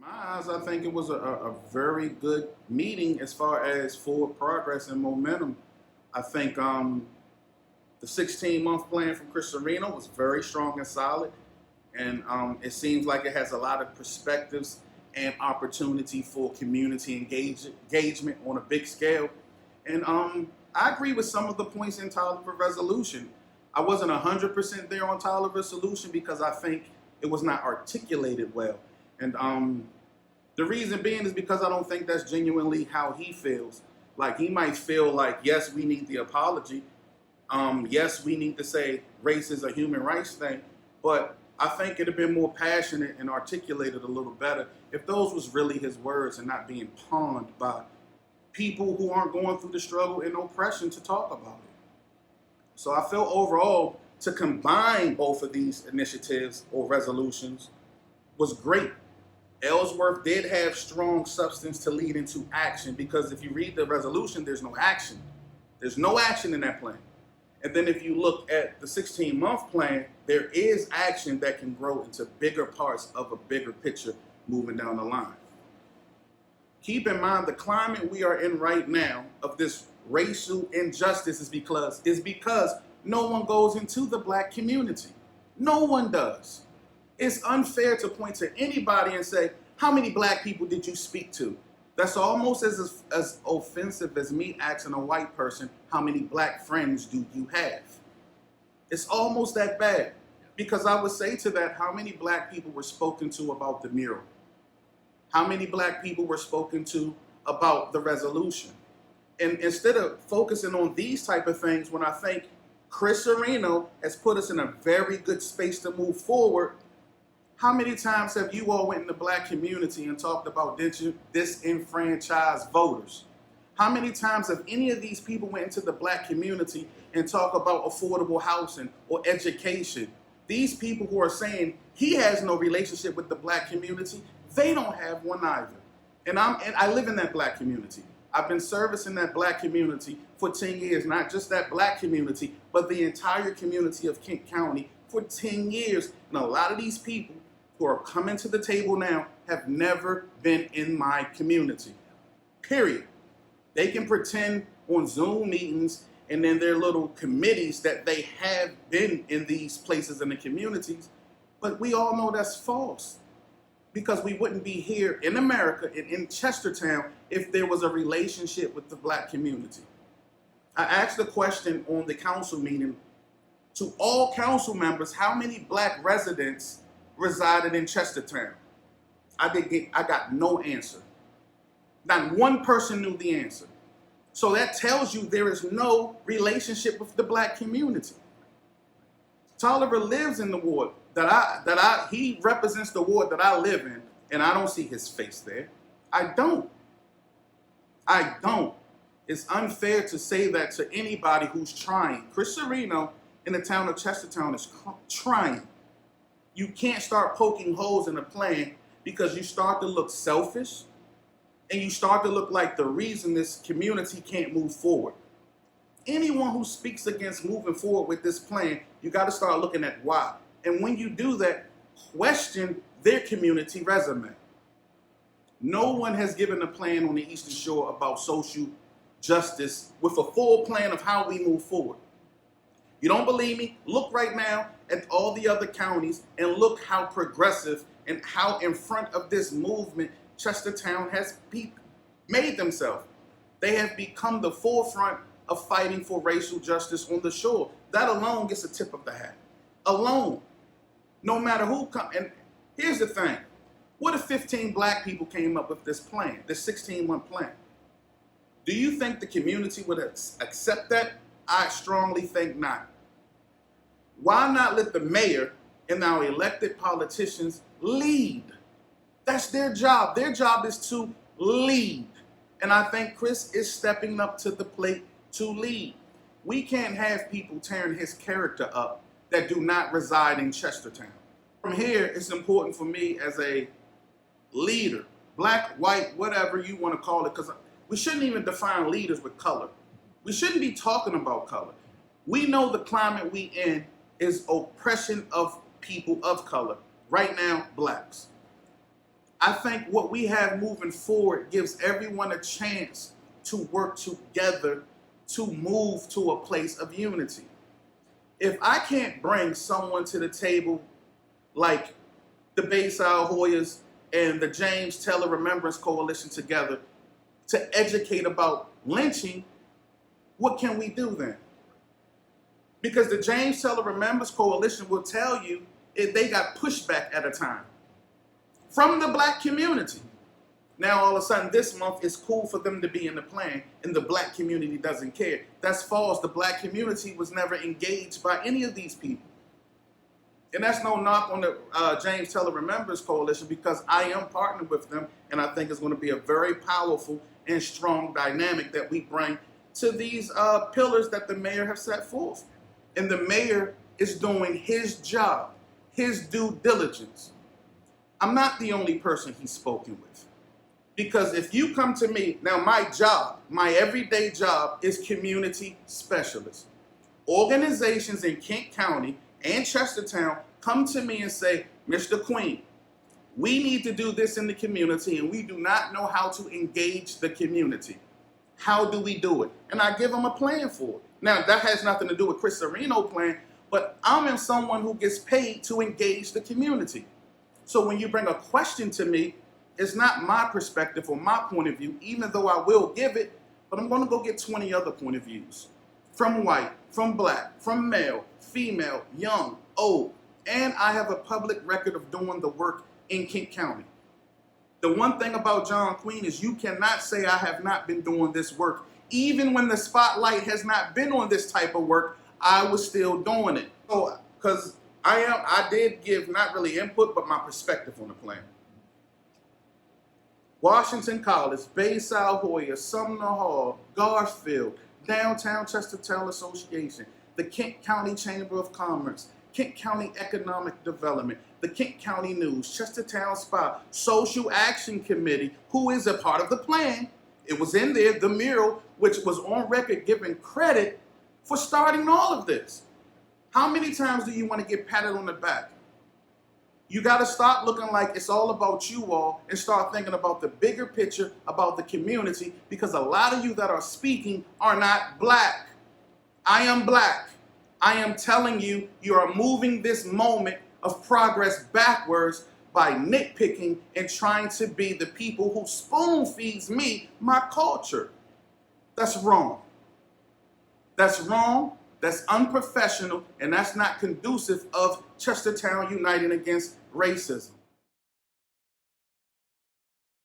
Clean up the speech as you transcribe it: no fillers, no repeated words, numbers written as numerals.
my eyes, I think it was a very good meeting as far as forward progress and momentum. I think the 16-month plan from Chris Cerino was very strong and solid, and it seems like it has a lot of perspectives and opportunity for community engagement on a big scale. And I agree with some of the points in Tolliver resolution. I wasn't 100% there on Tolliver's solution because I think it was not articulated well. And the reason being is because I don't think that's genuinely how he feels. Like, he might feel like, yes, we need the apology. Yes, we need to say race is a human rights thing. But I think it'd have been more passionate and articulated a little better if those was really his words and not being pawned by people who aren't going through the struggle and oppression to talk about it. So I feel overall to combine both of these initiatives or resolutions was great. Ellsworth did have strong substance to lead into action because if you read the resolution, there's no action. There's no action in that plan. And then if you look at the 16-month plan, there is action that can grow into bigger parts of a bigger picture moving down the line. Keep in mind the climate we are in right now of this racial injustice is because no one goes into the black community. No one does. It's unfair to point to anybody and say, how many black people did you speak to? That's almost as offensive as me asking a white person, how many black friends do you have? It's almost that bad. Because I would say to that, how many black people were spoken to about the mural? How many black people were spoken to about the resolution? And instead of focusing on these type of things, when I think Chris Cerino has put us in a very good space to move forward, how many times have you all went in the black community and talked about disenfranchised voters? How many times have any of these people went into the black community and talk about affordable housing or education? These people who are saying he has no relationship with the black community, they don't have one either. And I live in that black community. I've been servicing that black community for 10 years, not just that black community, but the entire community of Kent County for 10 years. And a lot of these people who are coming to the table now have never been in my community, period. They can pretend on Zoom meetings and in their little committees that they have been in these places in the communities, but we all know that's false because we wouldn't be here in America and in Chestertown if there was a relationship with the black community. I asked the question on the council meeting to all council members, how many black residents resided in Chestertown? I got no answer. Not one person knew the answer. So that tells you there is no relationship with the black community. Tolliver lives in the ward he represents the ward that I live in, and I don't see his face there. I don't. It's unfair to say that to anybody who's trying. Chris Cerino in the town of Chestertown is trying. You can't start poking holes in a plan because you start to look selfish and you start to look like the reason this community can't move forward. Anyone who speaks against moving forward with this plan, you got to start looking at why. And when you do that, question their community resume. No one has given a plan on the Eastern Shore about social justice with a full plan of how we move forward. You don't believe me? Look right now at all the other counties and look how progressive and how in front of this movement Chestertown has made themselves. They have become the forefront of fighting for racial justice on the shore. That alone gets a tip of the hat. Alone. No matter who comes. And here's the thing. What if 15 black people came up with this plan, this 16-month plan? Do you think the community would accept that? I strongly think not. Why not let the mayor and our elected politicians lead? That's their job. Their job is to lead. And I think Chris is stepping up to the plate to lead. We can't have people tearing his character up that do not reside in Chestertown. From here, it's important for me as a leader, black, white, whatever you want to call it, because we shouldn't even define leaders with color. We shouldn't be talking about color. We know the climate we in is oppression of people of color. Right now, blacks. I think what we have moving forward gives everyone a chance to work together to move to a place of unity. If I can't bring someone to the table like the Bayside HOYAS and the James Taylor Remembrance Coalition together to educate about lynching, what can we do then? Because the James Taylor Remembrance Coalition will tell you they got pushback at a time from the black community. Now all of a sudden this month it's cool for them to be in the plan and the black community doesn't care. That's false. The black community was never engaged by any of these people. And that's no knock on the James Taylor Remembrance Coalition, because I am partnered with them, and I think it's going to be a very powerful and strong dynamic that we bring to these pillars that the mayor has set forth. And the mayor is doing his job, his due diligence. I'm not the only person he's spoken with. Because if you come to me, now my job, my everyday job is community specialist. Organizations in Kent County and Chestertown come to me and say, Mr. Queen, we need to do this in the community and we do not know how to engage the community. How do we do it? And I give them a plan for it. Now, that has nothing to do with Chris Cerino's plan, but I'm someone who gets paid to engage the community. So when you bring a question to me, it's not my perspective or my point of view, even though I will give it, but I'm going to go get 20 other point of views. From white, from black, from male, female, young, old. And I have a public record of doing the work in Kent County. The one thing about John Queen is you cannot say I have not been doing this work. Even when the spotlight has not been on this type of work, I was still doing it. So, because I did give not really input, but my perspective on the plan. Washington College, Bayside HOYAS, Sumner Hall, Garfield, Downtown Chestertown Association, the Kent County Chamber of Commerce, Kent County Economic Development, the Kent County News, Chestertown Spa, Social Action Committee, who is a part of the plan. It was in there, the mural, which was on record giving credit for starting all of this. How many times do you want to get patted on the back? You got to stop looking like it's all about you all and start thinking about the bigger picture, about the community, because a lot of you that are speaking are not black. I am black. I am telling you, you are moving this moment of progress backwards by nitpicking and trying to be the people who spoon feeds me my culture. That's wrong. That's wrong. That's unprofessional, and that's not conducive of Chestertown uniting against racism.